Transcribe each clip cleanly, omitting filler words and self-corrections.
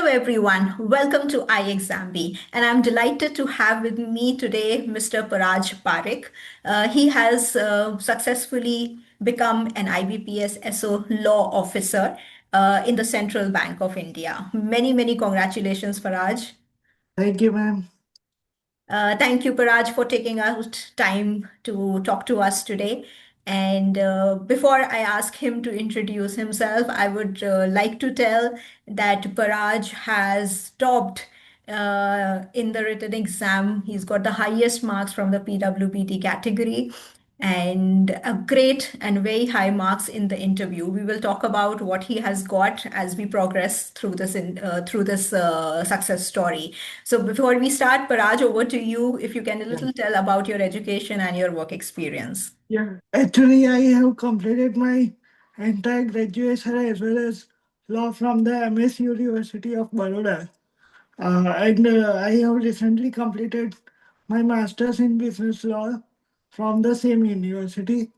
everyone. Welcome to iExamB, and I'm delighted to have with me today Mr. Paraj Parikh. He has successfully become an IBPS SO Law officer in the Central Bank of India. Many congratulations, Paraj. Thank you, ma'am. Thank you, Paraj, for taking out time to talk to us today. And before I ask him to introduce himself, I would like to tell that Paraj has topped in the written exam. He's got the highest marks from the PwBD category and a great and very high marks in the interview. We will talk about what he has got as we progress through this success story. So before we start, Paraj, over to you. If you can a Yeah. little tell about your education and your work experience. Yeah. Actually, I have completed my entire graduation as well as law from the MS University of Baroda. And I have recently completed my master's in business law from the same university.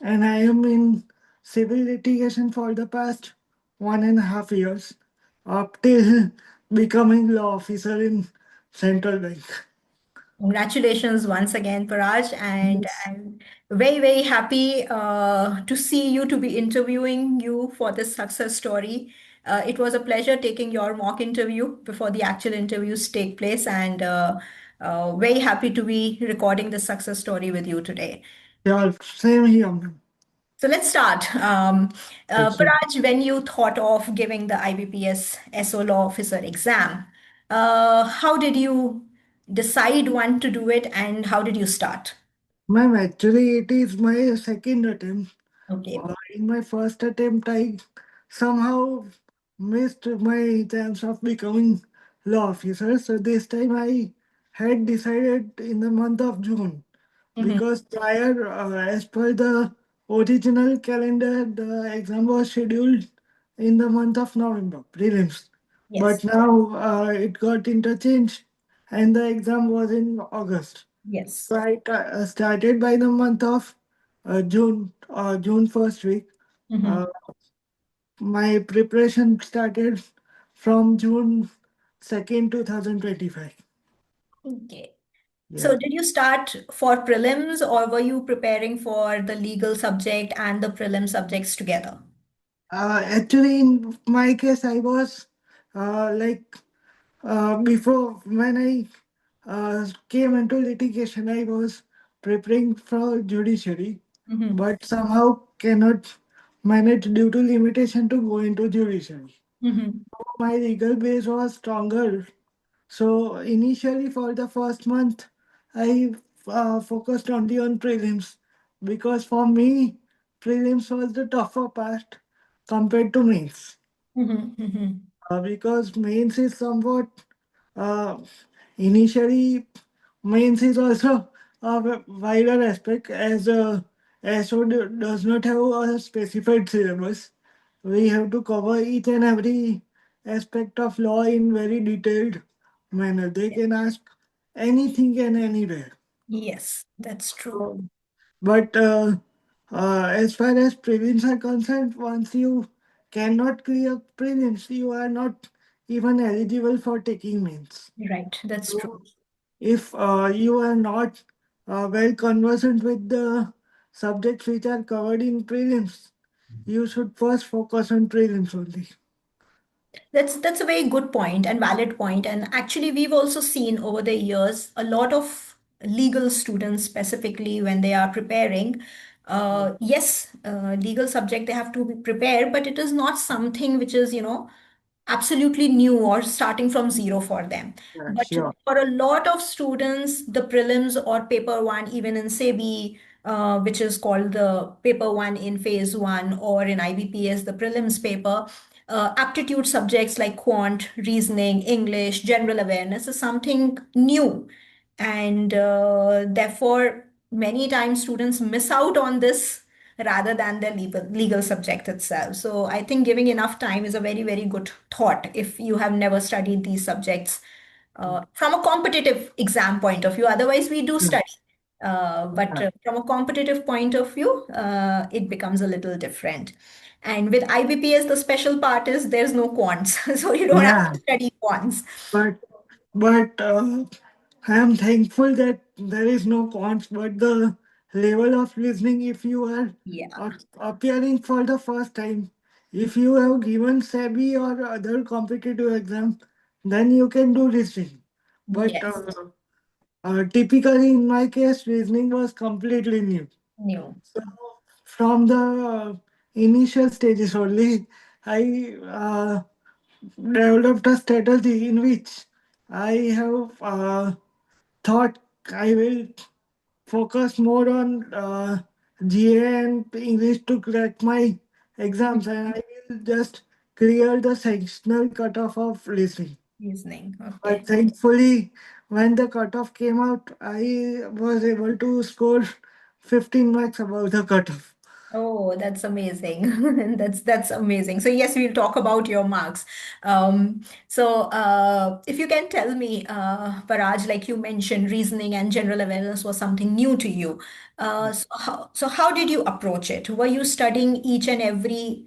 And I am in civil litigation for the past 1.5 years up till becoming law officer in Central Bank. Congratulations once again, Paraj, and Yes. I'm very happy to see you to be interviewing you for this success story. It was a pleasure taking your mock interview before the actual interviews take place, and very happy to be recording this success story with you today. Yeah, same here, ma'am. So let's start. Yes, sir. Paraj, when you thought of giving the IBPS SO Law Officer exam, how did you decide when to do it and how did you start? Ma'am, actually, it is my second attempt. Okay. In my first attempt, I somehow missed my chance of becoming law officer. So this time, I had decided in the month of June Mhm. because prior, as per the original calendar, the exam was scheduled in the month of November, prelims. Yes. But now it got interchanged, and the exam was in August. Yes. Right, started by the month of June first week. Mhm. Uh, my preparation started from June 2nd, 2025. Okay. Yeah. So did you start for prelims or were you preparing for the legal subject and the prelim subjects together? Actually, in my case, I was like before when I came into litigation, I was preparing for judiciary, Mhm. but somehow cannot manage due to limitation to go into judiciary. Mhm. My legal base was stronger. So initially for the first month, I focused only on prelims because for me, prelims was the tougher part compared to mains. Mhm. Mhm. Because mains is somewhat uh, initially mains is also a wider aspect as SO does not have a specified syllabus. We have to cover each and every aspect of law in very detailed manner. They can ask anything and anywhere. Yes, that's true. So, but as far as prelims are concerned, once you cannot clear prelims, you are not even eligible for taking mains. Right, that's true. So, if you are not well conversant with the subjects which are covered in prelims, you should first focus on prelims only. That's a very good point and valid point. And actually, we've also seen over the years a lot of legal students, specifically when they are preparing. Yes, legal subject they have to be prepared, but it is not something which is, absolutely new or starting from zero for them. Yeah, But sure. for a lot of students, the prelims or paper one, even in SEBI, which is called the paper one in phase one, or in IBPS, the prelims paper, aptitude subjects like quant, reasoning, English, general awareness is something new. And therefore, many times students miss out on this rather than the legal subject itself. So I think giving enough time is a very good thought if you have never studied these subjects from a competitive exam point of view. Otherwise, we do Yeah. study. But from a competitive point of view, it becomes a little different. And with IBPS, the special part is there's no quants, so you don't have Yeah, to study quants. but but I am thankful that there is no cons, but the level of listening, if you are Yeah. appearing for the first time, if you have given SEBI or other competitive exam, then you can do listening. But Yes. typically, in my case, reasoning was completely new. New. So from the initial stages only, I developed a strategy in which I have thought I will focus more on GA and English to crack my exams, and I will just clear the sectional cutoff of listening. Reasoning. Okay. But thankfully, when the cutoff came out, I was able to score 15 marks above the cutoff. Oh, that's amazing. That's amazing. So yes, we'll talk about your marks. If you can tell me, Paraj, like you mentioned, reasoning and general awareness was something new to you. So how did you approach it? Were you studying each and every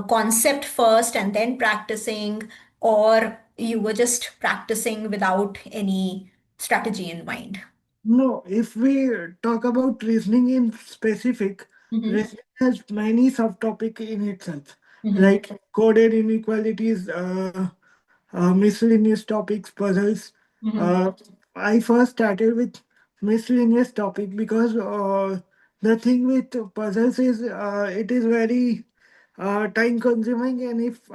concept first and then practicing, or you were just practicing without any strategy in mind? No, if we talk about reasoning in specific, Mm-hmm. reasoning has many subtopic in itself, Mm-hmm. like coded inequalities, miscellaneous topics, puzzles. Mm-hmm. Uh, I first started with miscellaneous topic because the thing with puzzles is it is very time consuming, and if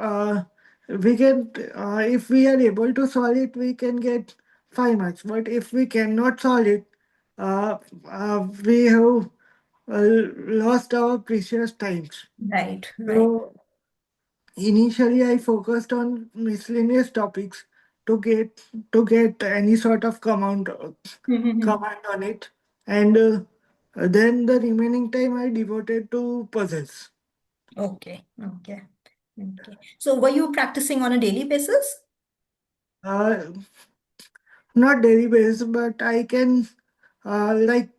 we are able to solve it, we can get 5 marks. But if we cannot solve it, we have lost our precious times. Right, right. So initially, I focused on miscellaneous topics to get any sort of command on it, and then the remaining time I devoted to puzzles. Okay, okay, okay. So were you practicing on a daily basis? Uh, Not daily basis, but I can like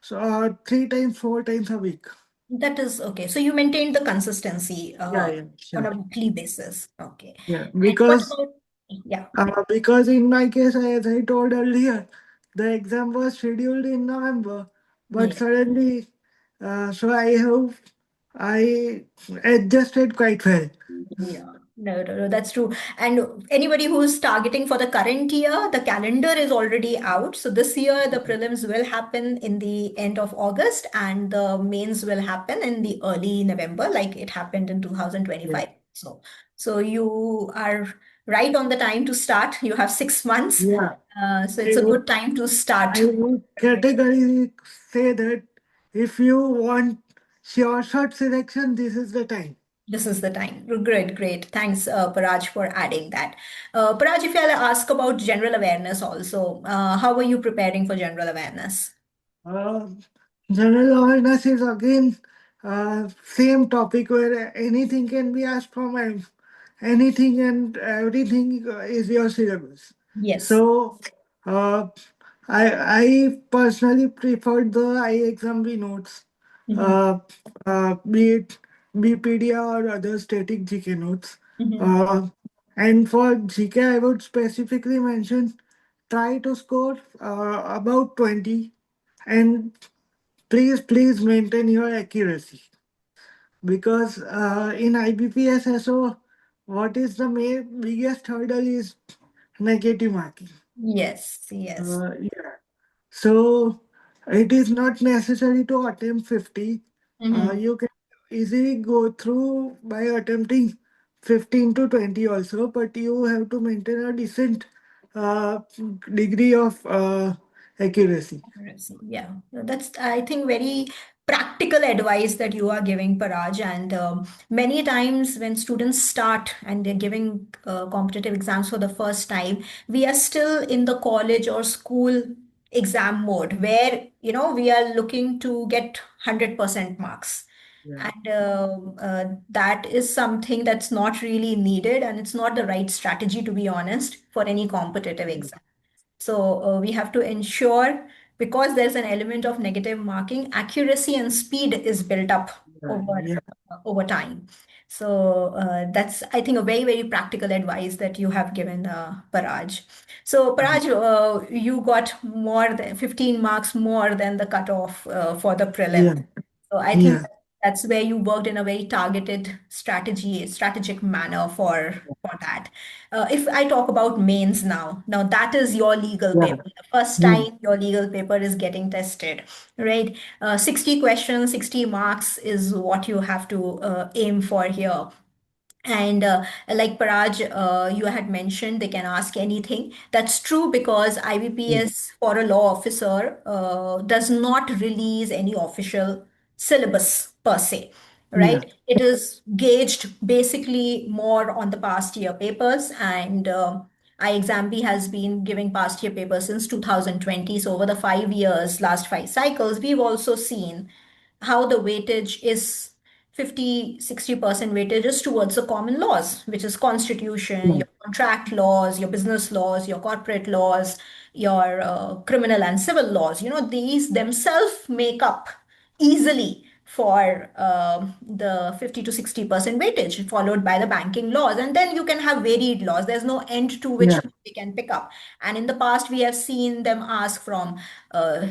3 times, 4 times a week. That is okay. So you maintained the consistency Yeah, yeah, on sure. a weekly basis. Okay. Yeah, And what about, yeah, because in my case, as I told earlier, the exam was scheduled in November, but yeah. suddenly, so I adjusted quite well. Yeah, no, no, no, that's true. And anybody who's targeting for the current year, the calendar is already out. So this year, the prelims will happen in the end of August, and the mains will happen in the early November, like it happened in Yeah, 2025. So you are right on the time to start. You have 6 months. yeah. So it's I a would, good time to I start. would categorically say that if you want sure shot selection, this is the time. This is the time. Great, great. Thanks, Paraj, for adding that. Paraj, if I'll ask about general awareness also, how are you preparing for general awareness? Uh, General awareness is again same topic where anything can be asked from anything and everything is your syllabus. Yes. So uh, I personally preferred the I exam B notes, Mm-hmm. uh, be it BPD or other static GK notes. Mm-hmm. Uh, and for GK, I would specifically mention try to score about 20, and please maintain your accuracy, because in IBPS SO, what is the biggest hurdle is negative marking. Yes, yes. Yeah. So it is not necessary to attempt 50. Mm-hmm. You can easily go through by attempting 15 to 20 also, but you have to maintain a decent uh, degree of accuracy. Accuracy. Yeah, no, that's, I think, very practical advice that you are giving, Paraj. And many times when students start and they're giving competitive exams for the first time, we are still in the college or school exam mode where, we are looking to get 100% marks. Yeah. And that is something that's not really needed, and it's not the right strategy, to be honest, for any competitive exam. So we have to ensure, because there's an element of negative marking, accuracy and speed is built up Yeah. over time. So that's, I think, a very, very practical advice that you have given, Paraj. So Paraj, you got more than 15 marks more than the cutoff for the Yeah. prelim. So I think Yeah. that's where you worked in a very targeted strategic manner for that. If I talk about mains now that is your legal Yeah. paper. The first Yeah. time your legal paper is getting tested, right? 60 questions, 60 marks is what you have to aim for here. And like Paraj, you had mentioned they can ask anything. That's true because IBPS for a law officer does not release any official syllabus per se, Yeah. right? It is gauged basically more on the past year papers, and iExamB has been giving past year papers since 2020. So over the 5 years, last five cycles, we've also seen how the weightage is 50-60% weightage is towards the common laws, which is constitution, Yeah. your contract laws, your business laws, your corporate laws, your criminal and civil laws. These themselves make up easily for the 50 to 60% weightage, followed by the banking laws. And then you can have varied laws. There's no end to which Yeah. we can pick up. And in the past, we have seen them ask from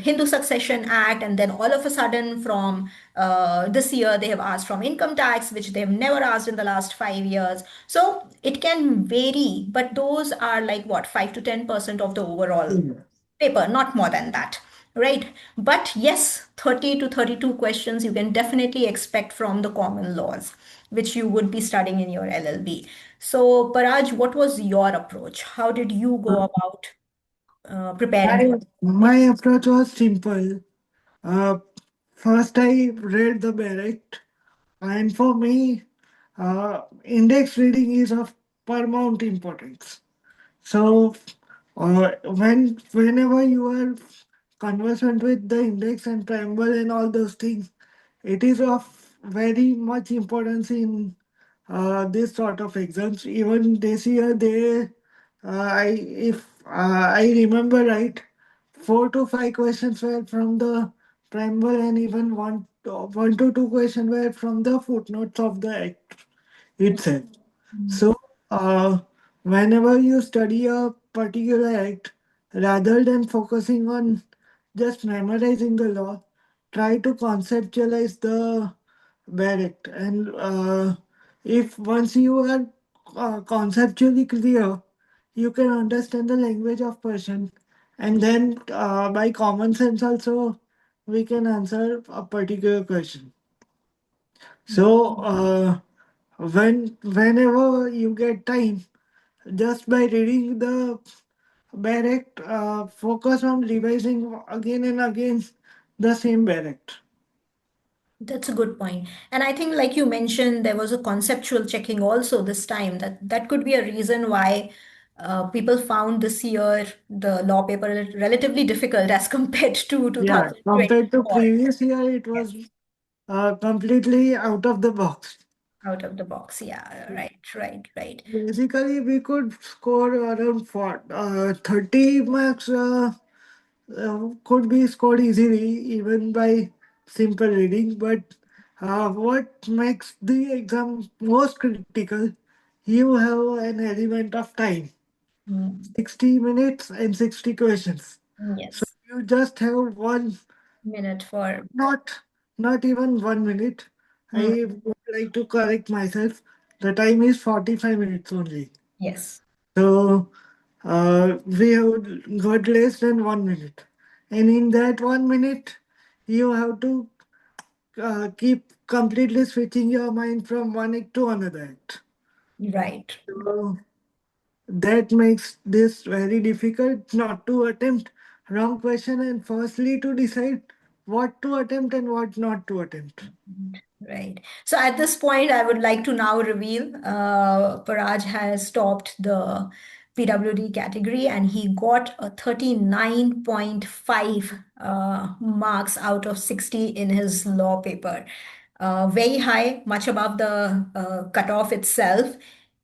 Hindu Succession Act, and then all of a sudden from this year, they have asked from income tax, which they've never asked in the last 5 years. So it can vary, but those are like what, 5 to 10% of the overall Yeah. paper, not more than that, right? But yes, 30 to 32 questions you can definitely expect from the common laws, which you would be studying in your LLB. So, Paraj, what was your approach? How did you go about preparing My for? my approach was simple. Uh, First, I read the barrect, and for me, index reading is of paramount importance. So, whenever you are conversant with the index and preamble and all those things, it is of very much importance in this sort of exams. Even this year, I if I remember right, 4 to 5 questions were from the preamble, and even one to two questions were from the footnotes of the act itself. So, whenever you study a particular act, rather than focusing on just memorizing the law, try to conceptualize the barrect. And if once you are conceptually clear, you can understand the language of person, and then by common sense also, we can answer a particular question. So, whenever you get time, just by reading the barract, focus on revising again and again the same barract. That's a good point. And I think, like you mentioned, there was a conceptual checking also this time. That could be a reason why people found this year the law paper relatively difficult as compared to Yeah, compared to 2024. previous year, it was completely out of the box. Out of the box. Yeah, right, right, right. Basically, we could score around 30 marks. Could be scored easily even by simple reading. But what makes the exam most critical, you have an element of time, Mm, 60 minutes and 60 questions. So yes. you just have one, Minute for. not not even 1 minute. Mm, I would like to correct myself. The time is 45 minutes only. yes. So we have got less than 1 minute. And in that 1 minute, you have to keep completely switching your mind from one act to another act. Right. So that makes this very difficult not to attempt wrong question, and firstly to decide what to attempt and what not to attempt. Right. So at this point, I would like to now reveal Paraj has topped the PwD category and he got a 39.5 marks out of 60 in his law paper. Very high, much above the cutoff itself.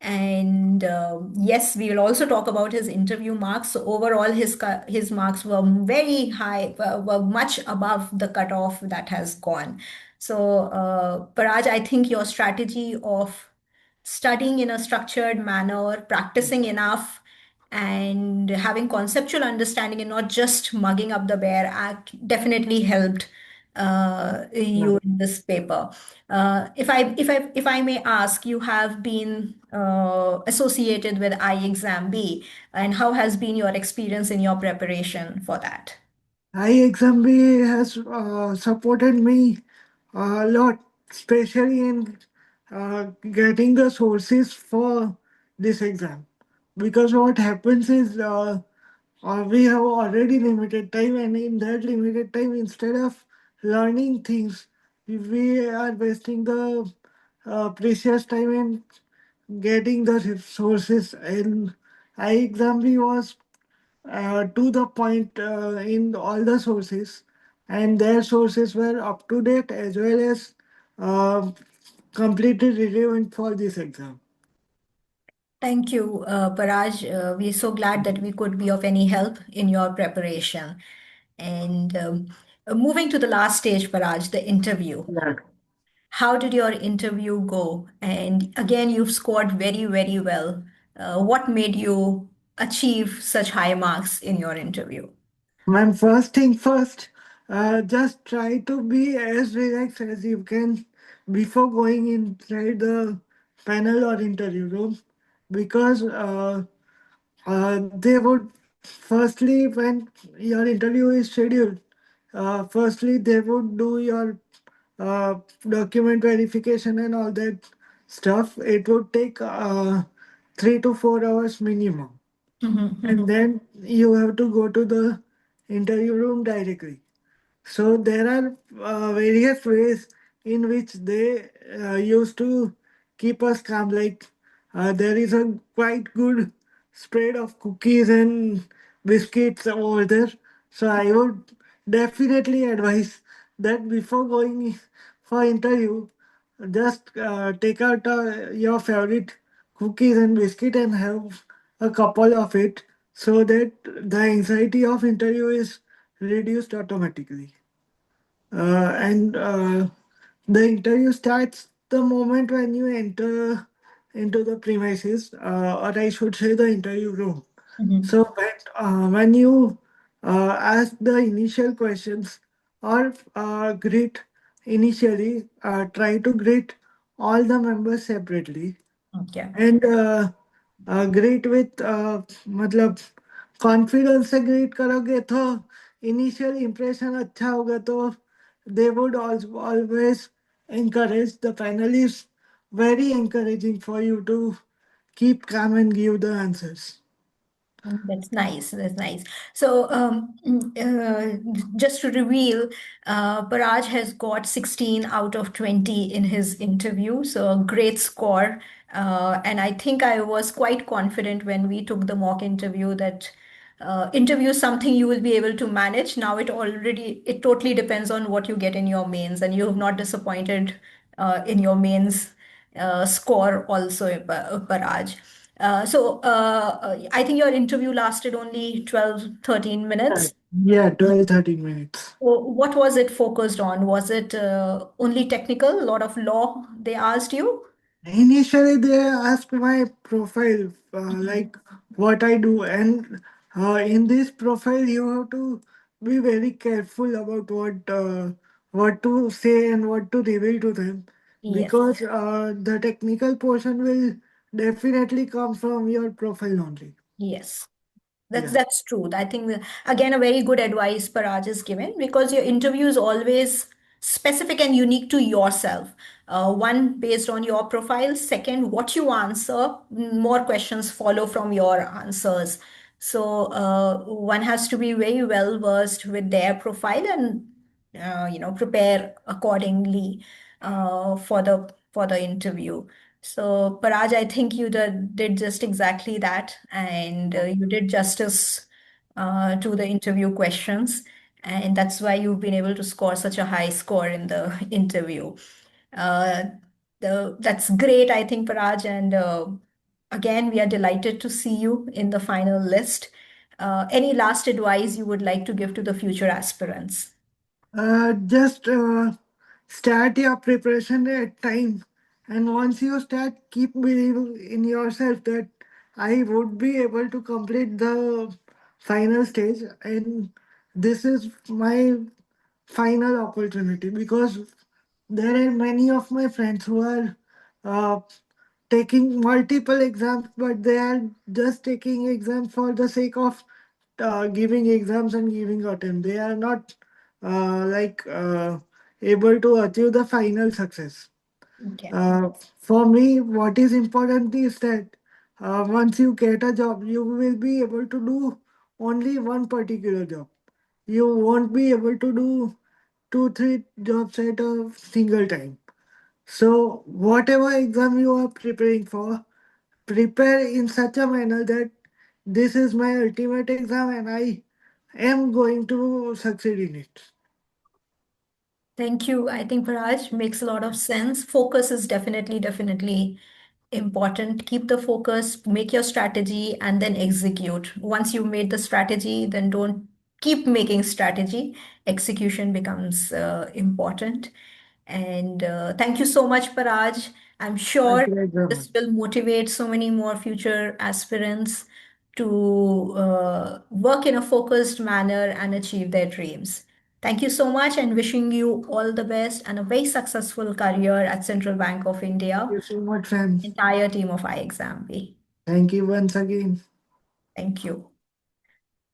And yes, we will also talk about his interview marks. So overall, his marks were very high, were much above the cutoff that has gone. So, Paraj, I think your strategy of studying in a structured manner, practicing enough, and having conceptual understanding and not just mugging up the bare act definitely helped Yeah. you in this paper. If I may ask, you have been associated with iExam B, and how has been your experience in your preparation for that? IXMB has supported me a lot, especially in getting the sources for this exam. Because what happens is we have already limited time, and in that limited time, instead of learning things, we are wasting the precious time in getting the sources. And iExamB was to the point in all the sources, and their sources were up to date as well as uh, completely relevant for this exam. Thank you, Paraj. We're so glad that we could be of any help in your preparation. And moving to the last stage, Paraj, the interview. Yeah. How did your interview go? And again, you've scored very, very well. What made you achieve such high marks in your interview? Man, first thing first, just try to be as relaxed as you can before going inside the panel or interview room, because they would firstly, when your interview is scheduled, firstly they would do your uh, document verification and all that stuff. It would take 3 to 4 hours minimum, and Mhm, then you have to go to the interview room directly. So there are various ways in which they used to keep us calm. Like there is a quite good spread of cookies and biscuits over there. So I would definitely advise that before going for interview, just take out your favorite cookies and biscuit and have a couple of it, so that the anxiety of interview is reduced automatically. And The interview starts the moment when you enter into the premises, or I should say the interview room. mhm, So when you ask the initial questions or greet initially, try to greet all the members separately, okay. and great with मतलब confidence से greet करोगे तो initial impression अच्छा होगा, तो they would always encourage the panelists, very encouraging for you to keep calm and give the answers. That's nice. That's nice. So, just to reveal, Paraj has got 16 out of 20 in his interview. So, a great score. And I think I was quite confident when we took the mock interview that interview is something you will be able to manage. Now, it totally depends on what you get in your mains, and you have not disappointed in your mains score also, Paraj. I think your interview lasted only 12, 13 Yeah, minutes. yeah, 12-13 minutes. So what was it focused on? Was it only technical, a lot of law they asked you? Initially, they asked my profile, Mhm. like what I do, and in this profile, you have to be very careful about what to say and what to reveal to them, Yes. because the technical portion will definitely come from your profile only. Yes. That's Yeah. that's true. I think again a very good advice Paraj is given because your interview is always specific and unique to yourself. One based on your profile. Second, what you answer. More questions follow from your answers. So one has to be very well versed with their profile and prepare accordingly for the interview. So, Paraj, I think you did just exactly that, and you did justice to the interview questions, and that's why you've been able to score such a high score in the interview. Uh, that's great, I think, Paraj, and again, we are delighted to see you in the final list. Any last advice you would like to give to the future aspirants? Just start your preparation at time, and once you start, keep believing in yourself that I would be able to complete the final stage, and this is my final opportunity, because there are many of my friends who are uh, taking multiple exams, but they are just taking exams for the sake of giving exams and giving attempt. They are not able to achieve the final success. Okay. For me, what is important is that once you get a job, you will be able to do only one particular job. You won't be able to do two, three jobs at a single time. So, whatever exam you are preparing for, prepare in such a manner that this is my ultimate exam and I am going to succeed in it. Thank you. I think Paraj makes a lot of sense. Focus is definitely important. Keep the focus, make your strategy, and then execute. Once you've made the strategy, then don't keep making strategy. Execution becomes important. And thank you so much, Paraj. I'm sure Thank you very much. this will motivate so many more future aspirants to work in a focused manner and achieve their dreams. Thank you so much and wishing you all the best and a very successful career at Central Bank of Thank India, you so much, friends. entire team of iExamB. Thank you once again. Thank you.